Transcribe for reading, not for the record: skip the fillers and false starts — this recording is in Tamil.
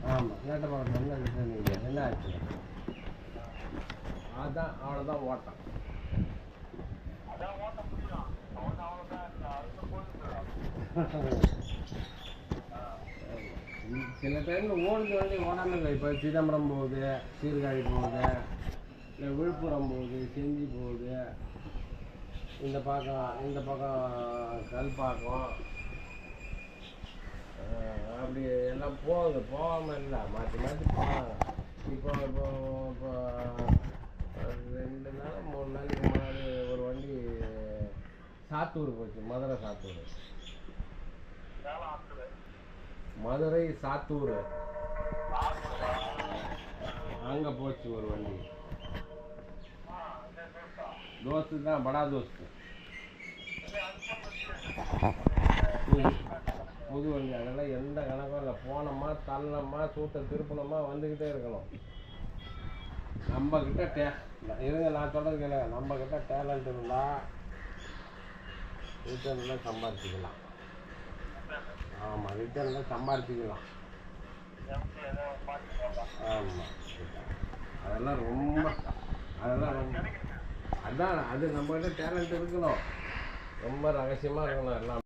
ஆமாம் கேட்ட பார்த்து நீங்கள் என்ன ஆச்சு அதான் அவ்வளோதான் ஓட்டம். சில டைமில் ஓடுது வண்டி ஓடாமல் இல்லை. இப்போ சிதம்பரம் போகுது, சீர்காழி போகுது, இல்லை விழுப்புரம் போகுது, செஞ்சி போகுது, இந்த பக்கம் கல்பாக்கம், அப்படி எல்லாம் போகுது. போகாமல் இல்லை, மாற்றி மாற்றி போகிறாங்க. இப்போ 2 நாள் 3 நாளைக்கு முன்னாடி ஒரு வண்டி சாத்தூர் போச்சு. மதுரை சாத்தூர், மதுரை சாத்தூர் அங்கே போச்சு ஒரு வண்டி. தோஸ்து தான், படா தோஸ்து, புது வண்டி. அதெல்லாம் எந்த கணக்கும் இல்லை. போனோமா தள்ளனோமா சூட்டை திருப்பினோமா வந்துக்கிட்டே இருக்கணும். நம்மக்கிட்ட இருங்க, நான் சொல்கிறது கேளுங்க. நம்மக்கிட்ட டேலண்ட் இருந்தால் ரிட்டர்னில் சம்பாதிச்சிக்கலாம். ஆமாம், ரிட்டர்னில் சம்பாதிச்சிக்கலாம். ஆமாம், அதெல்லாம் ரொம்ப அதான் அது நம்மக்கிட்ட டேலண்ட் இருக்கணும். ரொம்ப ரகசியமாக இருக்கணும் எல்லாம்.